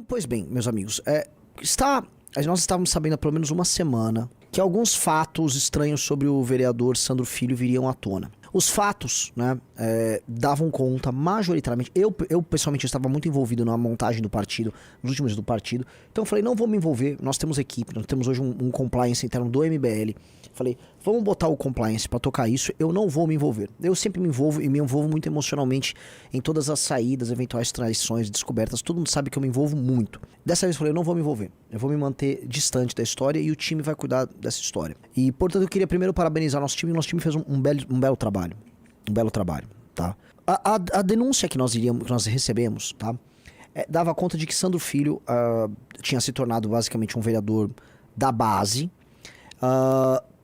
Pois bem, meus amigos, nós estávamos sabendo há pelo menos uma semana que alguns fatos estranhos sobre o vereador Sandro Filho viriam à tona. Os fatos, né, davam conta majoritariamente. Eu pessoalmente estava muito envolvido na montagem do partido, nos últimos dias do partido. Então eu falei, não vou me envolver. Nós temos equipe, nós temos hoje um compliance interno do MBL. Falei, vamos botar o compliance para tocar isso. Eu não vou me envolver. Eu sempre me envolvo e me envolvo muito emocionalmente em todas as saídas, eventuais traições, descobertas. Todo mundo sabe que eu me envolvo muito. Dessa vez eu falei, eu não vou me envolver. Eu vou me manter distante da história e o time vai cuidar dessa história. E portanto eu queria primeiro parabenizar nosso time. Nosso time fez um belo trabalho. Um belo trabalho, tá? A denúncia que nós recebemos, tá? Dava conta de que Sandro Filho tinha se tornado basicamente um vereador da base,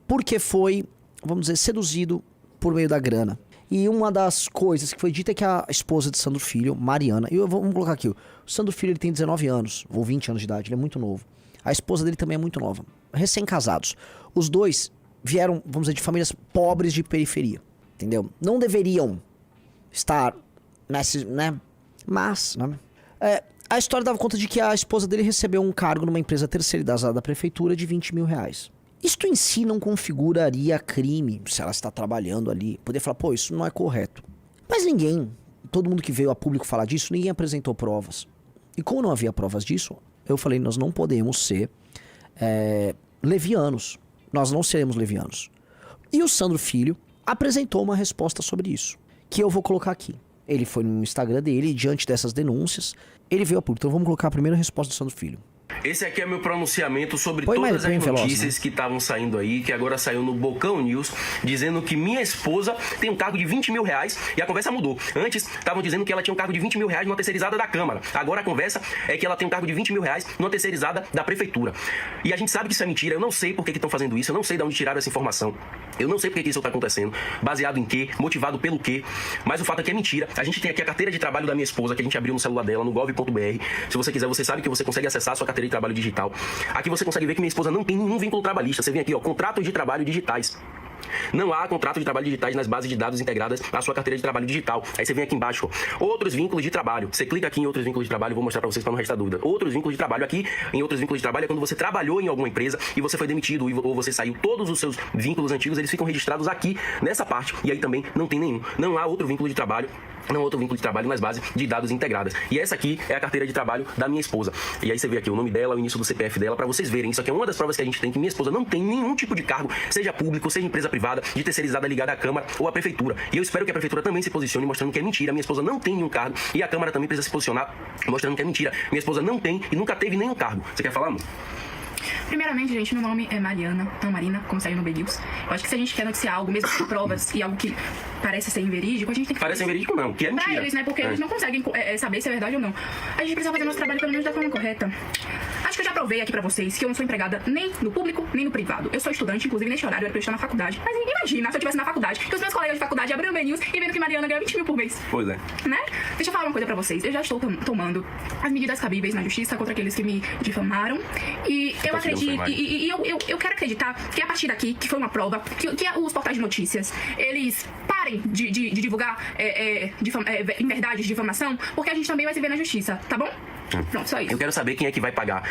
porque foi, vamos dizer, seduzido por meio da grana. E uma das coisas que foi dita é que a esposa de Sandro Filho, Mariana, vamos colocar aqui, o Sandro Filho ele tem 19 anos, ou 20 anos de idade, ele é muito novo. A esposa dele também é muito nova, recém-casados. Os dois vieram, vamos dizer, de famílias pobres de periferia. Entendeu? Não deveriam estar nesse, né? Mas, né? A história dava conta de que a esposa dele recebeu um cargo numa empresa terceirizada da prefeitura de 20 mil reais. Isto em si não configuraria crime se ela está trabalhando ali. Poderia falar, pô, isso não é correto. Mas ninguém, todo mundo que veio a público falar disso, ninguém apresentou provas. E como não havia provas disso, eu falei, nós não podemos ser levianos. Nós não seremos levianos. E o Sandro Filho apresentou uma resposta sobre isso, que eu vou colocar aqui. Ele foi no Instagram dele e diante dessas denúncias, ele veio a público. Então vamos colocar a primeira resposta do Sandro Filho. Esse aqui é meu pronunciamento sobre todas as notícias que estavam saindo aí, que agora saiu no Bocão News, dizendo que minha esposa tem um cargo de 20 mil reais e a conversa mudou. Antes, estavam dizendo que ela tinha um cargo de 20 mil reais numa terceirizada da Câmara. Agora a conversa é que ela tem um cargo de 20 mil reais numa terceirizada da Prefeitura. E a gente sabe que isso é mentira, eu não sei por que estão fazendo isso, eu não sei de onde tiraram essa informação. Eu não sei por que isso está acontecendo, baseado em quê, motivado pelo quê, mas o fato é que é mentira. A gente tem aqui a carteira de trabalho da minha esposa, que a gente abriu no celular dela, no gov.br. Se você quiser, você sabe que você consegue acessar a sua carteira de trabalho digital. Aqui você consegue ver que minha esposa não tem nenhum vínculo trabalhista. Você vem aqui, ó, contratos de trabalho digitais. Não há contrato de trabalho digitais nas bases de dados integradas à sua carteira de trabalho digital. Aí você vem aqui embaixo, ó, outros vínculos de trabalho. Você clica aqui em outros vínculos de trabalho, vou mostrar pra vocês para não restar dúvida. Outros vínculos de trabalho aqui, em outros vínculos de trabalho é quando você trabalhou em alguma empresa e você foi demitido ou você saiu. Todos os seus vínculos antigos, eles ficam registrados aqui nessa parte. E aí também não tem nenhum. Não há outro vínculo de trabalho. Não há outro vínculo de trabalho nas bases de dados integradas. E essa aqui é a carteira de trabalho da minha esposa. E aí você vê aqui o nome dela, o início do CPF dela, para vocês verem. Isso aqui é uma das provas que a gente tem, que minha esposa não tem nenhum tipo de cargo, seja público, seja empresa privada, de terceirizada ligada à Câmara ou à Prefeitura. E eu espero que a Prefeitura também se posicione mostrando que é mentira. Minha esposa não tem nenhum cargo e a Câmara também precisa se posicionar mostrando que é mentira. Minha esposa não tem e nunca teve nenhum cargo. Você quer falar, amor? Primeiramente, gente, meu nome é Marina, como saiu no B-News. Eu acho que se a gente quer noticiar algo, mesmo com provas e algo que parece ser inverídico, a gente tem que... Parece inverídico não, que é mentira. Pra eles, né, porque eles não conseguem saber se é verdade ou não. A gente precisa fazer nosso trabalho pelo menos da forma correta. Acho que eu já provei aqui pra vocês que eu não sou empregada nem no público, nem no privado. Eu sou estudante, inclusive neste horário era pra eu estar na faculdade. Mas imagina se eu estivesse na faculdade, que os meus colegas de faculdade abriram o B-News e vendo que Mariana ganha 20 mil por mês. Pois é. Né? Deixa eu falar uma coisa pra vocês. Eu já estou tomando as medidas cabíveis na justiça contra aqueles que me difamaram. E eu acredito... Eu quero acreditar que a partir daqui, que foi uma prova, que os portais de notícias, eles parem de divulgar inverdades de difamação, porque a gente também vai se ver na justiça, tá bom? Pronto, só isso. Eu quero saber quem é que vai pagar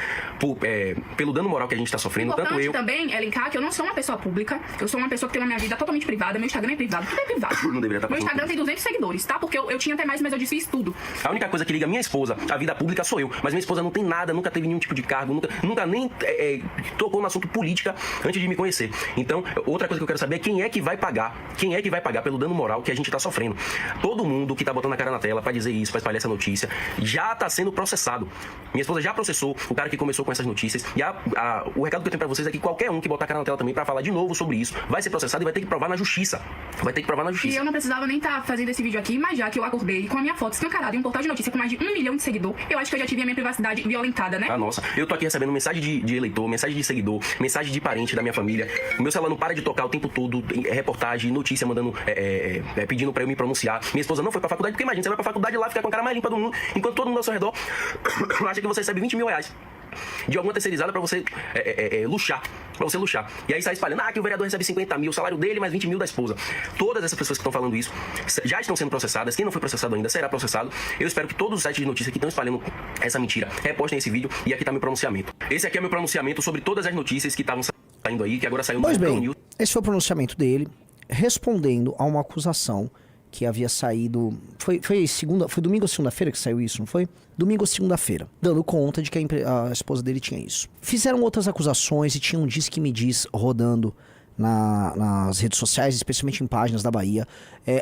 pelo dano moral que a gente tá sofrendo, tanto eu... também é linkar que eu não sou uma pessoa pública, eu sou uma pessoa que tem uma minha vida totalmente privada, meu Instagram é privado, tudo é privado. Não deveria estar. Meu Instagram tem 200 seguidores, tá? Porque eu tinha até mais, mas eu desfiz tudo. A única coisa que liga minha esposa à vida pública sou eu, mas minha esposa não tem nada, nunca teve nenhum tipo de cargo, nunca nem tocou no assunto política antes de me conhecer. Então, outra coisa que eu quero saber é quem é que vai pagar pelo dano moral que a gente tá sofrendo. Todo mundo que tá botando a cara na tela pra dizer isso, pra espalhar essa notícia, já tá sendo processado. Minha esposa já processou o cara que começou com essas notícias. E o recado que eu tenho pra vocês é que qualquer um que botar a cara na tela também pra falar de novo sobre isso vai ser processado e vai ter que provar na justiça. Vai ter que provar na justiça. E eu não precisava nem estar fazendo esse vídeo aqui, mas já que eu acordei com a minha foto escancarada em um portal de notícia com mais de 1 milhão de seguidores, eu acho que eu já tive a minha privacidade violentada, né? Ah, nossa. Eu tô aqui recebendo mensagem de eleitor, mensagem de seguidor, mensagem de parente da minha família. O meu celular não para de tocar o tempo todo, reportagem, notícia mandando, pedindo pra eu me pronunciar. Minha esposa não foi pra faculdade, porque imagina, você vai pra faculdade lá, ficar com a cara mais limpa do mundo, enquanto todo mundo ao seu redor acha que você recebe 20 mil reais. de alguma terceirizada para você luxar. Pra você luxar. E aí sai espalhando, que o vereador recebe 50 mil, o salário dele mais 20 mil da esposa. Todas essas pessoas que estão falando isso já estão sendo processadas. Quem não foi processado ainda será processado. Eu espero que todos os sites de notícia que estão espalhando essa mentira repostem esse vídeo. E aqui tá meu pronunciamento. Esse aqui é meu pronunciamento sobre todas as notícias que estavam saindo aí, que agora saiu no Bocão News. Esse foi o pronunciamento dele, respondendo a uma acusação que havia saído... Foi domingo ou segunda-feira que saiu isso, não foi? Domingo ou segunda-feira. Dando conta de que a esposa dele tinha isso. Fizeram outras acusações e tinha um Diz que me diz rodando nas redes sociais, especialmente em páginas da Bahia.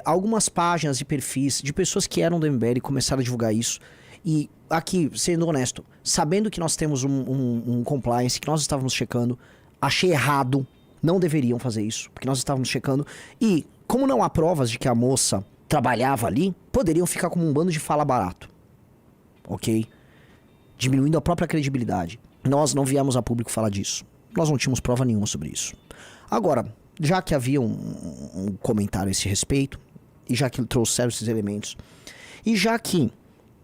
Algumas páginas e perfis de pessoas que eram do MBL começaram a divulgar isso. E aqui, sendo honesto, sabendo que nós temos um compliance, que nós estávamos checando, achei errado. Não deveriam fazer isso, porque nós estávamos checando. E, como não há provas de que a moça trabalhava ali, poderiam ficar como um bando de fala barato. Ok? Diminuindo a própria credibilidade. Nós não viemos a público falar disso. Nós não tínhamos prova nenhuma sobre isso. Agora, já que havia um comentário a esse respeito, e já que ele trouxeram esses elementos, e já que,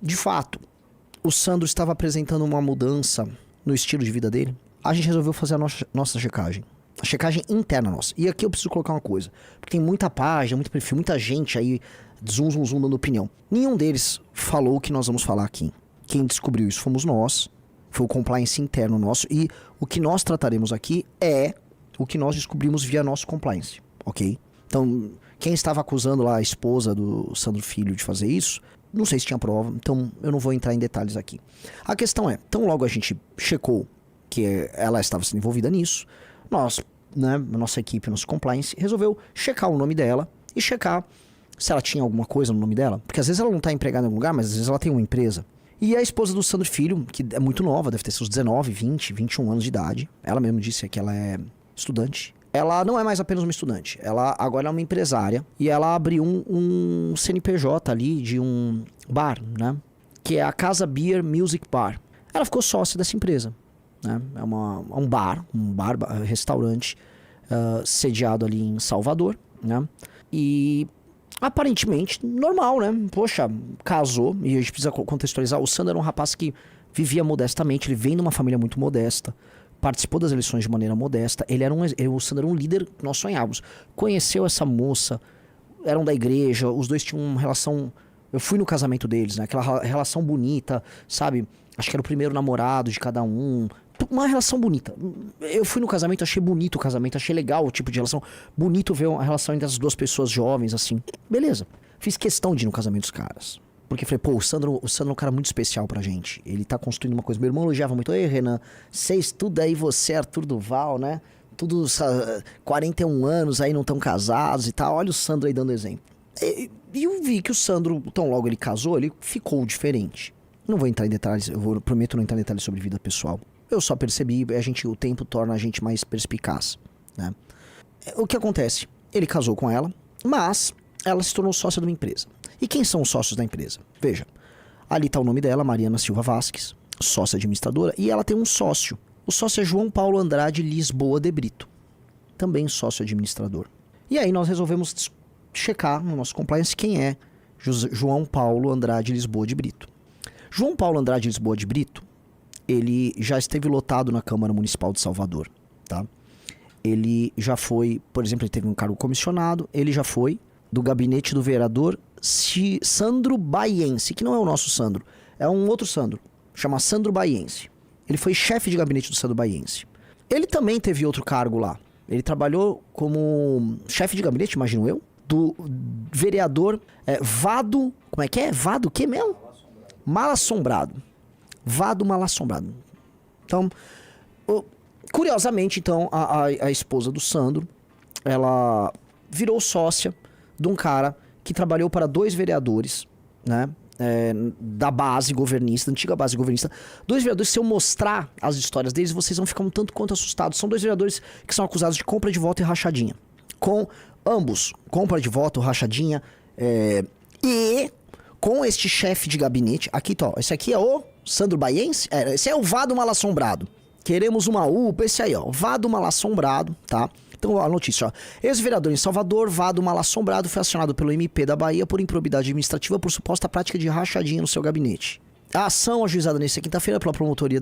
de fato, o Sandro estava apresentando uma mudança no estilo de vida dele, a gente resolveu fazer a nossa checagem. A checagem interna nossa. E aqui eu preciso colocar uma coisa. Porque tem muita página, muito perfil, muita gente aí, zoom dando opinião. Nenhum deles falou o que nós vamos falar aqui. Quem descobriu isso fomos nós. Foi o compliance interno nosso. E o que nós trataremos aqui é o que nós descobrimos via nosso compliance. Ok? Então, quem estava acusando lá a esposa do Sandro Filho de fazer isso, não sei se tinha prova. Então, eu não vou entrar em detalhes aqui. A questão é, tão logo a gente checou que ela estava sendo envolvida nisso, nós, né, a nossa equipe, nosso compliance, resolveu checar o nome dela e checar se ela tinha alguma coisa no nome dela. Porque às vezes ela não está empregada em algum lugar, mas às vezes ela tem uma empresa. E a esposa do Sandro Filho, que é muito nova, deve ter seus 19, 20, 21 anos de idade. Ela mesmo disse que ela é estudante. Ela não é mais apenas uma estudante. Ela agora é uma empresária. E ela abriu um CNPJ ali de um bar, né? Que é a Casa Beer Music Bar. Ela ficou sócia dessa empresa. Né? É um bar, restaurante sediado ali em Salvador, né? E aparentemente normal, né? Poxa, casou, e a gente precisa contextualizar. O Sandro era um rapaz que vivia modestamente, ele vem de uma família muito modesta, participou das eleições de maneira modesta. O Sandro era um líder que nós sonhávamos. Conheceu essa moça, eram da igreja, os dois tinham uma relação... Eu fui no casamento deles, né? Aquela relação bonita, sabe? Acho que era o primeiro namorado de cada um. Uma relação bonita. Eu fui no casamento, achei bonito o casamento, achei legal o tipo de relação. Bonito ver uma relação entre as duas pessoas jovens, assim. Beleza. Fiz questão de ir no casamento dos caras. Porque falei, pô, o Sandro é um cara muito especial pra gente. Ele tá construindo uma coisa. Meu irmão elogiava muito. Ei, Renan, você estuda aí, você, Arthur Duval, né? Todos 41 anos aí não estão casados e tal. Olha o Sandro aí dando exemplo. E eu vi que o Sandro, tão logo ele casou, ele ficou diferente. Não vou entrar em detalhes, prometo não entrar em detalhes sobre vida pessoal. Eu só percebi, o tempo torna a gente mais perspicaz, né? O que acontece? Ele casou com ela, mas ela se tornou sócia de uma empresa. E quem são os sócios da empresa? Veja, ali está o nome dela, Mariana Silva Vasques, sócia administradora, e ela tem um sócio. O sócio é João Paulo Andrade Lisboa de Brito, também sócio administrador. E aí nós resolvemos checar no nosso compliance quem é João Paulo Andrade Lisboa de Brito. João Paulo Andrade Lisboa de Brito, ele já esteve lotado na Câmara Municipal de Salvador, tá? Ele já foi, por exemplo, ele teve um cargo comissionado, ele já foi do gabinete do vereador Sandro Baiense, que não é o nosso Sandro, é um outro Sandro, chama Sandro Baiense. Ele foi chefe de gabinete do Sandro Baiense. Ele também teve outro cargo lá. Ele trabalhou como chefe de gabinete, imagino eu, do vereador Vado... Como é que é? Vado o quê mesmo? Malassombrado. Vado Malassombrado. Então, curiosamente, então, a esposa do Sandro, ela virou sócia de um cara que trabalhou para 2 vereadores, né? Da base governista, da antiga base governista. 2 vereadores, se eu mostrar as histórias deles, vocês vão ficar um tanto quanto assustados. São 2 vereadores que são acusados de compra de voto e rachadinha. Com ambos, compra de voto, rachadinha, e com este chefe de gabinete, aqui tá, esse aqui é o Sandro Baiense, esse é o Vado Malassombrado. Queremos uma UPA, esse aí, ó, Vado Malassombrado, tá? Então, a notícia, ó. Ex-vereador em Salvador, Vado Malassombrado, foi acionado pelo MP da Bahia por improbidade administrativa por suposta prática de rachadinha no seu gabinete. A ação ajuizada nesta quinta-feira pela promotoria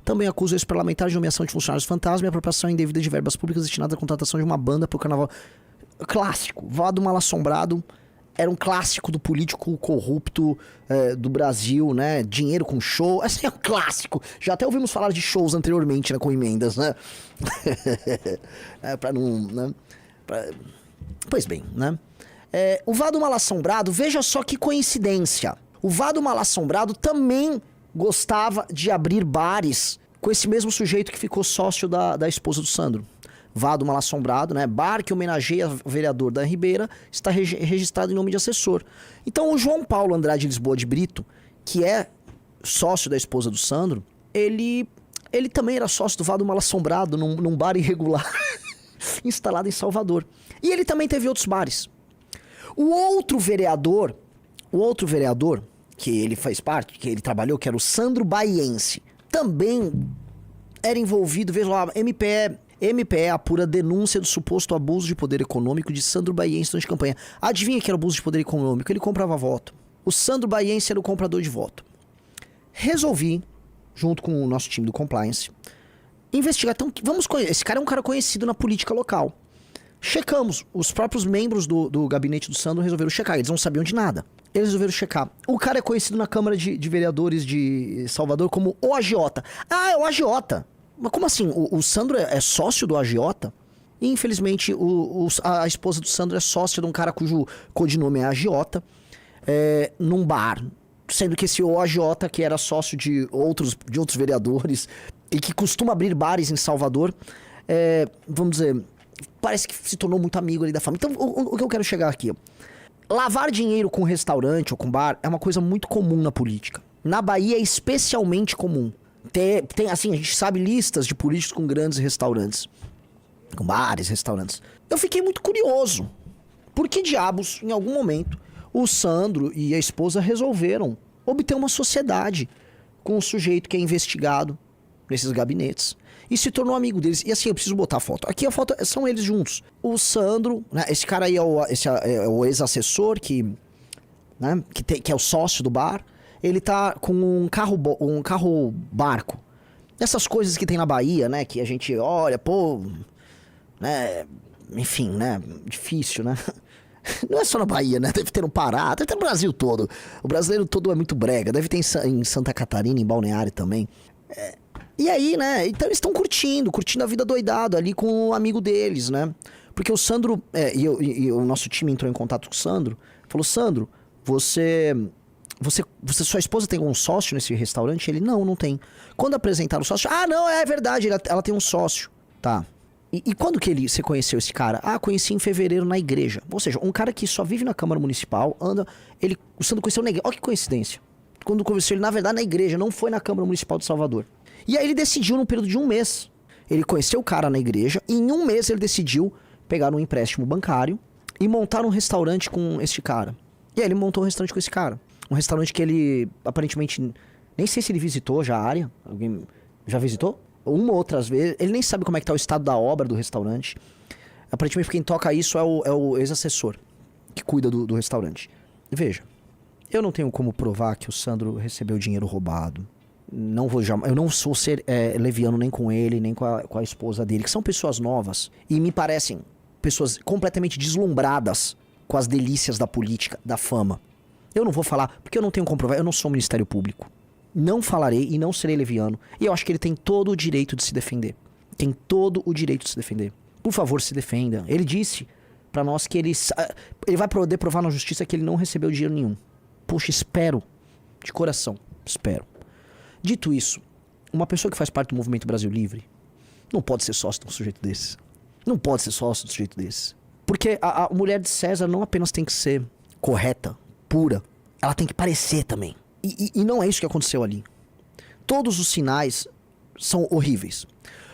também acusa o ex-parlamentar de nomeação de funcionários fantasma e apropriação indevida de verbas públicas destinadas à contratação de uma banda para o carnaval. Clássico. Vado Mal-Assombrado era um clássico do político corrupto do Brasil, né? Dinheiro com show. Esse é um clássico. Já até ouvimos falar de shows anteriormente, né? Com emendas, né? Pra não... Né? Pois bem, né? O Vado Mal-Assombrado, veja só que coincidência. O Vado Mal-Assombrado também gostava de abrir bares com esse mesmo sujeito que ficou sócio da esposa do Sandro. Vado Mal-Assombrado, né? Bar que homenageia o vereador Dan Ribeira, está registrado em nome de assessor. Então o João Paulo Andrade Lisboa de Brito, que é sócio da esposa do Sandro, ele também era sócio do Vado Mal-Assombrado num bar irregular instalado em Salvador. E ele também teve outros bares. O outro vereador que ele faz parte, que ele trabalhou, que era o Sandro Baiense, também era envolvido, veja lá, MPE apura denúncia do suposto abuso de poder econômico de Sandro Baiense durante a campanha. Adivinha que era abuso de poder econômico? Ele comprava voto. O Sandro Baiense era o comprador de voto. Resolvi, junto com o nosso time do Compliance, investigar. Então, esse cara é um cara conhecido na política local. Checamos. Os próprios membros do gabinete do Sandro resolveram checar. Eles não sabiam de nada. Eles resolveram checar. O cara é conhecido na Câmara de Vereadores de Salvador como o Agiota. Ah, é o Agiota. Mas como assim? O Sandro é sócio do Agiota? E, infelizmente, a esposa do Sandro é sócia de um cara cujo codinome é Agiota, num bar. Sendo que esse Agiota, que era sócio de outros vereadores e que costuma abrir bares em Salvador, vamos dizer, parece que se tornou muito amigo ali da família. Então, o que eu quero chegar aqui? Lavar dinheiro com restaurante ou com bar é uma coisa muito comum na política. Na Bahia é especialmente comum. Tem assim, a gente sabe listas de políticos com grandes restaurantes. Com bares, restaurantes. Eu fiquei muito curioso. Por que diabos, em algum momento, o Sandro e a esposa resolveram obter uma sociedade com o sujeito que é investigado nesses gabinetes e se tornou amigo deles. E assim, eu preciso botar a foto. Aqui a foto são eles juntos. O Sandro, né, esse cara aí é o ex-assessor que é o sócio do bar. Ele tá com um carro barco. Essas coisas que tem na Bahia, né, que a gente olha, pô, né, enfim, né, difícil, né? Não é só na Bahia, né? Deve ter no Pará, deve ter no Brasil todo. O brasileiro todo é muito brega. Deve ter em Santa Catarina, em Balneário também. E aí, né? Então eles estão curtindo a vida doidado ali com o amigo deles, né? Porque o Sandro, e o nosso time entrou em contato com o Sandro, falou: Sandro, sua esposa tem um sócio nesse restaurante? Ele, não tem. Quando apresentaram o sócio, não, é verdade, ela tem um sócio. Tá. E quando que você conheceu esse cara? Conheci em fevereiro na igreja. Ou seja, um cara que só vive na Câmara Municipal, o Sandro conheceu na igreja. Olha que coincidência. Quando conheceu ele, na verdade, na igreja, não foi na Câmara Municipal de Salvador. E aí ele decidiu, num período de 1 mês, ele conheceu o cara na igreja, e em 1 mês ele decidiu pegar um empréstimo bancário e montar um restaurante com este cara. E aí ele montou um restaurante com esse cara. Um restaurante que ele, aparentemente, nem sei se ele visitou já a área. Alguém já visitou? Uma ou outras vezes. Ele nem sabe como é que tá o estado da obra do restaurante. Aparentemente quem toca isso é o ex-assessor que cuida do restaurante. Veja, eu não tenho como provar que o Sandro recebeu dinheiro roubado. Eu não sou ser leviano nem com ele, nem com a esposa dele, que são pessoas novas e me parecem pessoas completamente deslumbradas com as delícias da política, da fama. Eu não vou falar, porque eu não tenho como provar, eu não sou Ministério Público. Não falarei e não serei leviano. E eu acho que ele tem todo o direito de se defender. Tem todo o direito de se defender. Por favor, se defenda. Ele disse pra nós que ele vai poder provar na justiça que ele não recebeu dinheiro nenhum. Poxa, espero. De coração, espero. Dito isso, uma pessoa que faz parte do Movimento Brasil Livre não pode ser sócio de um sujeito desse. Não pode ser sócio de um sujeito desse. Porque a mulher de César não apenas tem que ser correta, pura, ela tem que parecer também. E não é isso que aconteceu ali. Todos os sinais são horríveis.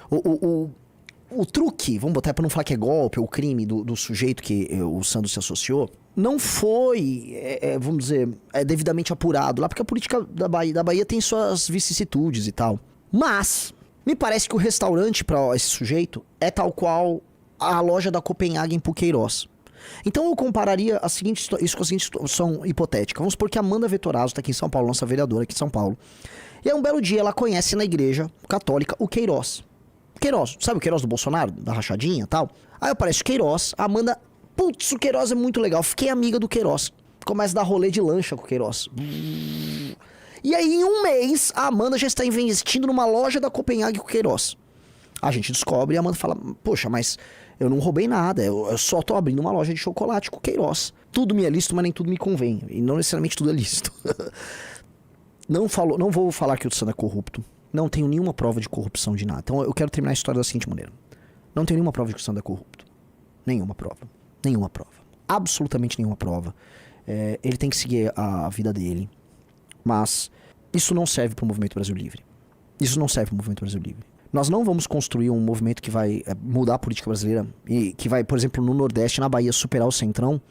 O truque, vamos botar pra não falar que é golpe ou crime do sujeito que o Sandro se associou, não foi, vamos dizer, devidamente apurado lá, porque a política da Bahia tem suas vicissitudes e tal. Mas, me parece que o restaurante pra esse sujeito é tal qual a loja da Copenhague em Puqueiroz. Então eu compararia isso com a seguinte situação hipotética. Vamos supor que a Amanda Vettorazzo tá aqui em São Paulo, nossa vereadora aqui em São Paulo. E aí um belo dia ela conhece na igreja católica o Queiroz. Queiroz, sabe o Queiroz do Bolsonaro? Da rachadinha e tal? Aí aparece o Queiroz, a Amanda... Putz, o Queiroz é muito legal, fiquei amiga do Queiroz. Começa a dar rolê de lancha com o Queiroz. E aí em um mês a Amanda já está investindo numa loja da Copenhague com o Queiroz. A gente descobre e a Amanda fala, poxa, mas eu não roubei nada, eu só tô abrindo uma loja de chocolate com o Queiroz. Tudo me é lícito, mas nem tudo me convém. E não necessariamente tudo é lícito. Não vou falar que o Sandro é corrupto. Não tenho nenhuma prova de corrupção de nada. Então eu quero terminar a história da seguinte maneira. Não tenho nenhuma prova de que o Sandro é corrupto. Nenhuma prova. Nenhuma prova. Absolutamente nenhuma prova. Ele tem que seguir a vida dele. Mas isso não serve para o Movimento Brasil Livre. Isso não serve para o Movimento Brasil Livre. Nós não vamos construir um movimento que vai mudar a política brasileira e que vai, por exemplo, no Nordeste, na Bahia, superar o Centrão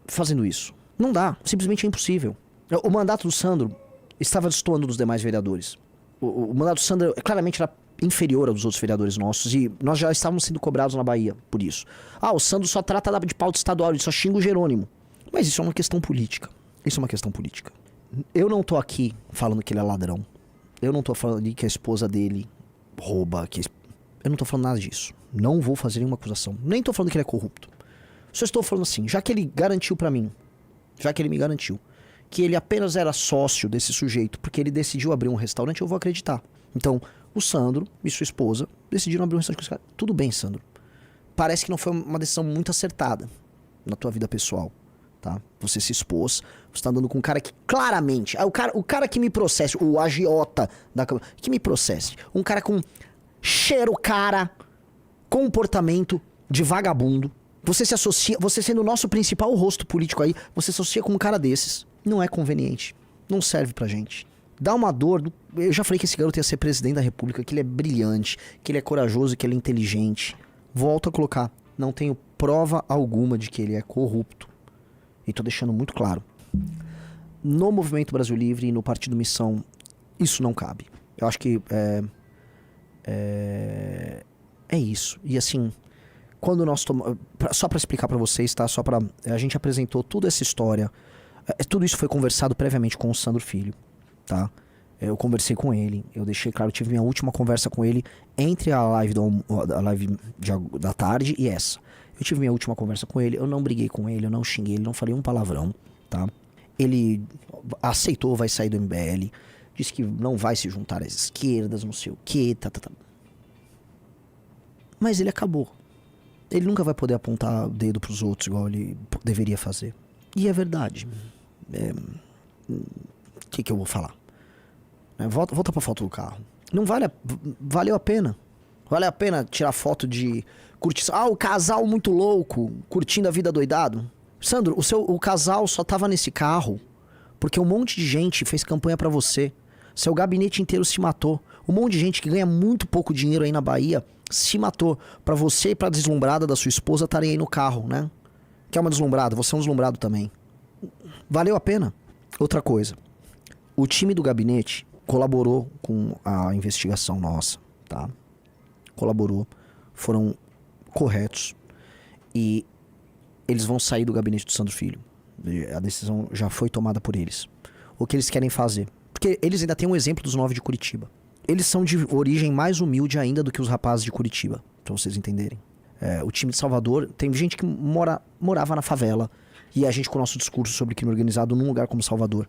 fazendo isso. Não dá. Simplesmente é impossível. O mandato do Sandro estava destoando dos demais vereadores. O mandato do Sandro claramente era inferior aos outros vereadores nossos e nós já estávamos sendo cobrados na Bahia por isso. O Sandro só trata de pauta estadual, ele só xinga o Jerônimo. Mas isso é uma questão política. Isso é uma questão política. Eu não tô aqui falando que ele é ladrão. Eu não tô falando que a esposa dele rouba. Eu não tô falando nada disso. Não vou fazer nenhuma acusação. Nem tô falando que ele é corrupto. Só estou falando assim, já que ele garantiu pra mim, já que ele me garantiu, que ele apenas era sócio desse sujeito porque ele decidiu abrir um restaurante, eu vou acreditar. Então, o Sandro e sua esposa decidiram abrir um restaurante com esse cara. Tudo bem, Sandro. Parece que não foi uma decisão muito acertada na tua vida pessoal, tá? Você se expôs, você tá andando com um cara que claramente... O cara que me processe, o agiota da Câmara, que me processe. Um cara com cheiro, comportamento de vagabundo. Você se associa, você sendo o nosso principal rosto político aí, você se associa com um cara desses. Não é conveniente. Não serve pra gente. Dá uma dor. Eu já falei que esse garoto ia ser presidente da República, que ele é brilhante, que ele é corajoso, que ele é inteligente. Volto a colocar. Não tenho prova alguma de que ele é corrupto. E tô deixando muito claro. No Movimento Brasil Livre e no Partido Missão, isso não cabe. Eu acho que é isso. E assim, quando nós tomamos... Só pra explicar pra vocês, tá? A gente apresentou toda essa história. Tudo isso foi conversado previamente com o Sandro Filho, tá? Eu conversei com ele, eu deixei claro, tive minha última conversa com ele entre a live da tarde e essa. Eu tive minha última conversa com ele, eu não briguei com ele, eu não xinguei ele, não falei um palavrão, tá? Ele aceitou, vai sair do MBL, disse que não vai se juntar às esquerdas, não sei o que, tá. Mas ele acabou. Ele nunca vai poder apontar o dedo pros outros igual ele deveria fazer. E é verdade. O que eu vou falar? Volta pra foto do carro. Não valeu a pena. Vale a pena tirar foto de curtição. O casal muito louco, curtindo a vida doidado. Sandro, o casal só tava nesse carro porque um monte de gente fez campanha pra você. Seu gabinete inteiro se matou. Um monte de gente que ganha muito pouco dinheiro aí na Bahia se matou. Pra você e pra deslumbrada da sua esposa estarem aí no carro, né? Que é uma deslumbrada, você é um deslumbrado também. Valeu a pena. Outra coisa. O time do gabinete colaborou com a investigação nossa, tá? Colaborou. Foram corretos. E eles vão sair do gabinete do Sandro Filho. A decisão já foi tomada por eles. O que eles querem fazer? Porque eles ainda têm um exemplo dos 9 de Curitiba. Eles são de origem mais humilde ainda do que os rapazes de Curitiba, pra vocês entenderem. O time de Salvador, tem gente que morava na favela. E a gente com o nosso discurso sobre crime organizado num lugar como Salvador.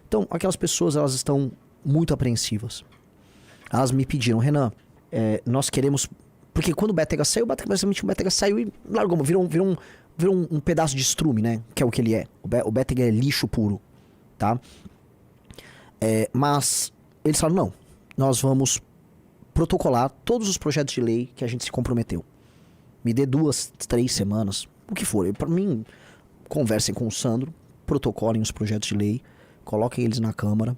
Então, aquelas pessoas, elas estão muito apreensivas. Elas me pediram, Renan, nós queremos... Porque quando o Bétega saiu, basicamente o Bétega saiu e largou, virou um pedaço de estrume, né? Que é o que ele é. O Bétega é lixo puro, tá? Mas eles falaram, não, nós vamos protocolar todos os projetos de lei que a gente se comprometeu. Me dê 2, 3 semanas, o que for. Pra mim, conversem com o Sandro, protocolem os projetos de lei, coloquem eles na Câmara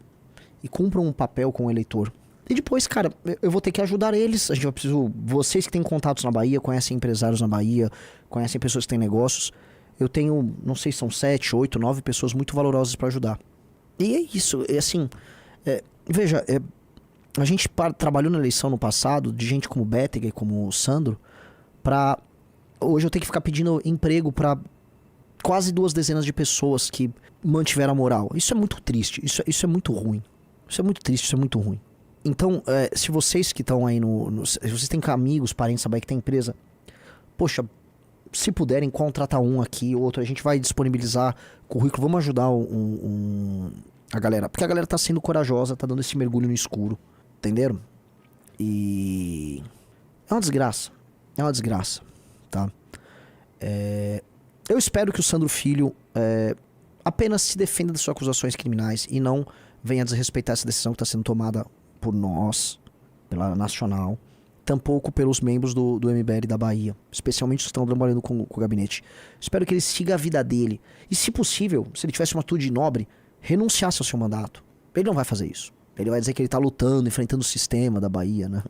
e cumpram um papel com o eleitor. E depois, cara, eu vou ter que ajudar eles. A gente vai precisar... Vocês que têm contatos na Bahia, conhecem empresários na Bahia, conhecem pessoas que têm negócios. Eu tenho, não sei, são 7, 8, 9 pessoas muito valorosas pra ajudar. E é isso, assim... veja, a gente trabalhou na eleição no passado de gente como o Bétega e como o Sandro pra... Hoje eu tenho que ficar pedindo emprego pra quase 2 dezenas de pessoas que mantiveram a moral. Isso é muito triste, isso é muito ruim. Isso é muito triste, isso é muito ruim. Então, se vocês que estão aí se vocês têm amigos, parentes, sabe que tem empresa, poxa, se puderem, contratar um aqui, outro, a gente vai disponibilizar currículo, vamos ajudar a galera. Porque a galera tá sendo corajosa, tá dando esse mergulho no escuro, entenderam? E é uma desgraça, tá? Eu espero que o Sandro Filho apenas se defenda das suas acusações criminais e não venha desrespeitar essa decisão que está sendo tomada por nós, pela Nacional, tampouco pelos membros do MBL da Bahia, especialmente os que estão trabalhando com o gabinete. Espero que ele siga a vida dele e, se possível, se ele tivesse uma atitude nobre, renunciasse ao seu mandato. Ele não vai fazer isso. Ele vai dizer que ele está lutando, enfrentando o sistema da Bahia, né?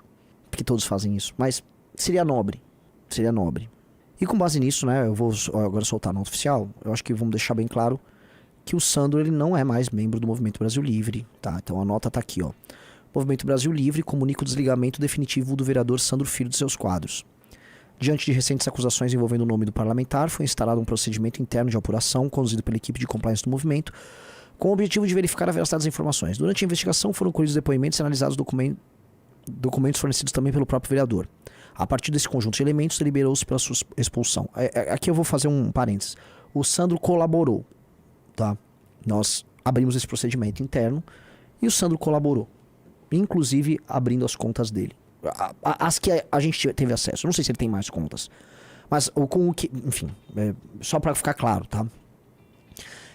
Porque todos fazem isso. Mas seria nobre. E com base nisso, né, eu vou agora soltar a nota oficial. Eu acho que vamos deixar bem claro que o Sandro, ele não é mais membro do Movimento Brasil Livre, tá? Então a nota tá aqui, ó. Movimento Brasil Livre comunica o desligamento definitivo do vereador Sandro Filho de seus quadros. Diante de recentes acusações envolvendo o nome do parlamentar, foi instalado um procedimento interno de apuração conduzido pela equipe de compliance do movimento, com o objetivo de verificar a veracidade das informações. Durante a investigação foram colhidos depoimentos e analisados documentos fornecidos também pelo próprio vereador. A partir desse conjunto de elementos, deliberou-se pela sua expulsão. Aqui eu vou fazer um parênteses. O Sandro colaborou, tá? Nós abrimos esse procedimento interno e o Sandro colaborou, inclusive abrindo as contas dele. As que a gente teve acesso. Não sei se ele tem mais contas. Mas com o que... Enfim, só para ficar claro, tá?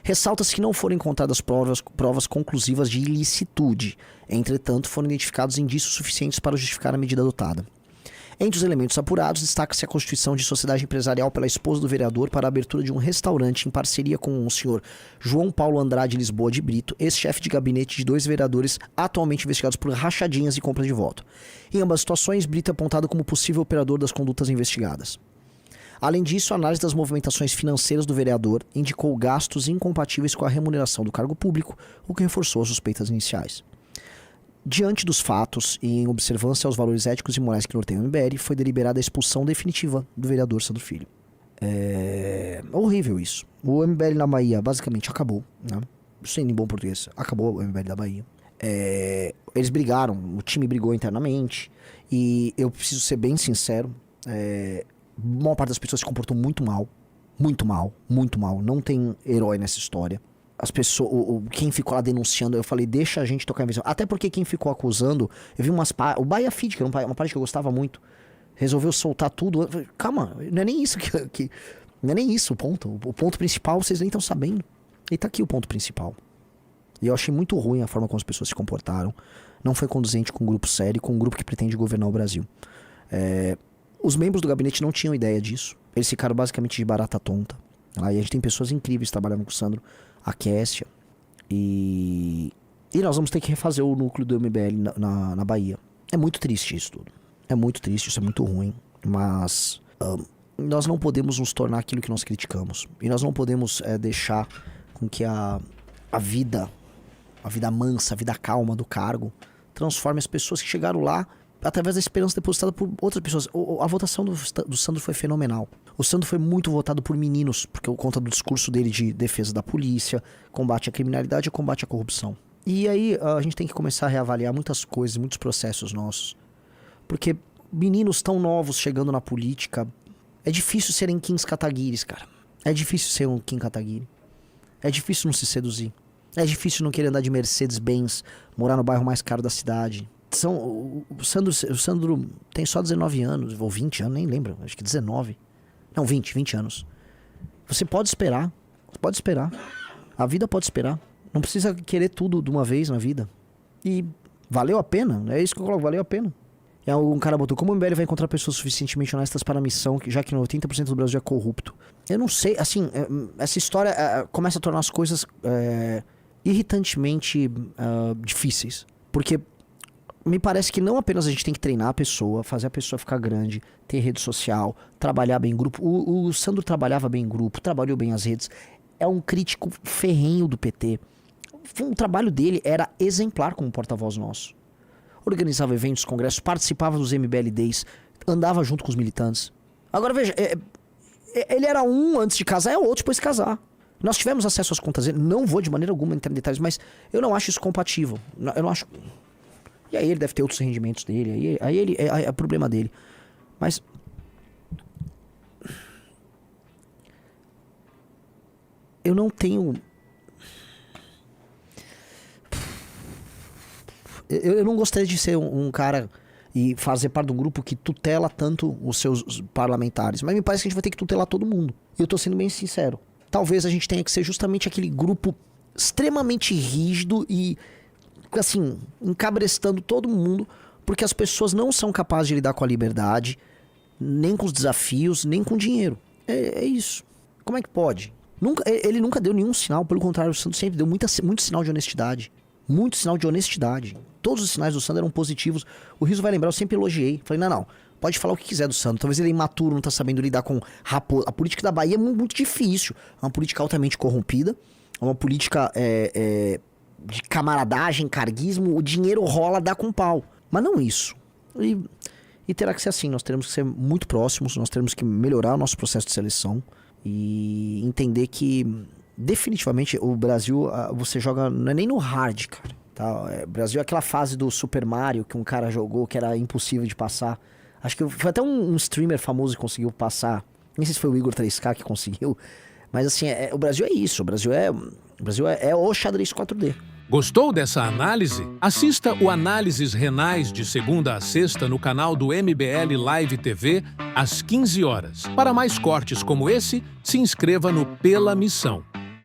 Ressalta-se que não foram encontradas provas conclusivas de ilicitude. Entretanto, foram identificados indícios suficientes para justificar a medida adotada. Entre os elementos apurados, destaca-se a constituição de sociedade empresarial pela esposa do vereador para a abertura de um restaurante em parceria com o senhor João Paulo Andrade Lisboa de Brito, ex-chefe de gabinete de 2 vereadores atualmente investigados por rachadinhas e compra de voto. Em ambas situações, Brito é apontado como possível operador das condutas investigadas. Além disso, a análise das movimentações financeiras do vereador indicou gastos incompatíveis com a remuneração do cargo público, o que reforçou as suspeitas iniciais. Diante dos fatos e em observância aos valores éticos e morais que norteiam o MBL, foi deliberada a expulsão definitiva do vereador Sandro Filho. É horrível isso. O MBL na Bahia basicamente acabou, né? Sem em bom português, acabou o MBL da Bahia. Eles brigaram, o time brigou internamente e eu preciso ser bem sincero, a maior parte das pessoas se comportou muito mal. Muito mal, muito mal. Não tem herói nessa história. As pessoas, quem ficou lá denunciando, eu falei, deixa a gente tocar a investigação. Até porque quem ficou acusando, eu vi o Bahia Feed, que era uma parte que eu gostava muito, resolveu soltar tudo. Eu falei, calma, não é nem isso não é nem isso o ponto. O ponto principal vocês nem estão sabendo. E tá aqui o ponto principal. E eu achei muito ruim a forma como as pessoas se comportaram. Não foi conduzente com um grupo sério, com um grupo que pretende governar o Brasil. Os membros do gabinete não tinham ideia disso. Eles ficaram basicamente de barata tonta. E a gente tem pessoas incríveis trabalhando com o Sandro, a Kessia. E nós vamos ter que refazer o núcleo do MBL na Bahia. É muito triste isso tudo. É muito triste, isso é muito ruim. Mas nós não podemos nos tornar aquilo que nós criticamos. E nós não podemos deixar com que a vida mansa, a vida calma do cargo transforme as pessoas que chegaram lá através da esperança depositada por outras pessoas. A votação do Sandro foi fenomenal. O Sandro foi muito votado por meninos, por conta do discurso dele de defesa da polícia, combate à criminalidade e combate à corrupção. E aí a gente tem que começar a reavaliar muitas coisas, muitos processos nossos. Porque meninos tão novos chegando na política, é difícil serem Kins Kataguiris, cara. É difícil ser um Kim Kataguiri. É difícil não se seduzir. É difícil não querer andar de Mercedes-Benz, morar no bairro mais caro da cidade. O Sandro tem só 19 anos, ou 20 anos, nem lembro, acho que 19. Não, 20 anos. Você pode esperar. A vida pode esperar. Não precisa querer tudo de uma vez na vida. E valeu a pena, é isso que eu coloco, valeu a pena. E um cara botou, como o MBL vai encontrar pessoas suficientemente honestas para a missão, já que 80% do Brasil é corrupto? Eu não sei, assim, essa história começa a tornar as coisas irritantemente difíceis. Porque me parece que não apenas a gente tem que treinar a pessoa, fazer a pessoa ficar grande, ter rede social, trabalhar bem em grupo. O Sandro trabalhava bem em grupo, trabalhou bem as redes. É um crítico ferrenho do PT. O trabalho dele era exemplar como porta-voz nosso. Organizava eventos, congressos, participava dos MBL Days, andava junto com os militantes. Agora veja, Ele era um antes de casar, é outro depois de casar. Nós tivemos acesso às contas dele. Não vou de maneira alguma entrar em detalhes, mas eu não acho isso compatível. Eu não acho... E aí ele deve ter outros rendimentos dele. Aí ele é problema dele. Mas... eu não tenho... Eu não gostaria de ser um cara e fazer parte de um grupo que tutela tanto os seus parlamentares. Mas me parece que a gente vai ter que tutelar todo mundo. E eu tô sendo bem sincero. Talvez a gente tenha que ser justamente aquele grupo extremamente rígido e, assim, encabrestando todo mundo, porque as pessoas não são capazes de lidar com a liberdade, nem com os desafios, nem com o dinheiro. É isso. Como é que pode? Ele nunca deu nenhum sinal, pelo contrário, o Sandro sempre deu muito sinal de honestidade. Muito sinal de honestidade. Todos os sinais do Sandro eram positivos. O Rizzo vai lembrar, eu sempre elogiei. Falei, não, pode falar o que quiser do Sandro. Talvez ele é imaturo, não tá sabendo lidar com raposa. A política da Bahia é muito difícil. É uma política altamente corrompida. É uma política de camaradagem, carguismo. O dinheiro rola, dá com pau. Mas não isso. E terá que ser assim. Nós teremos que ser muito próximos. Nós teremos que melhorar o nosso processo de seleção. E entender que, definitivamente, o Brasil, você joga, não é nem no hard, cara. Tá? O Brasil é aquela fase do Super Mario que um cara jogou que era impossível de passar. Acho que foi até um streamer famoso que conseguiu passar. Nem sei se foi o Igor 3K que conseguiu. Mas assim, o Brasil é isso. O Brasil é o xadrez 4D. Gostou dessa análise? Assista o Análises Renais de segunda a sexta no canal do MBL Live TV, às 15 horas. Para mais cortes como esse, se inscreva no Pela Missão.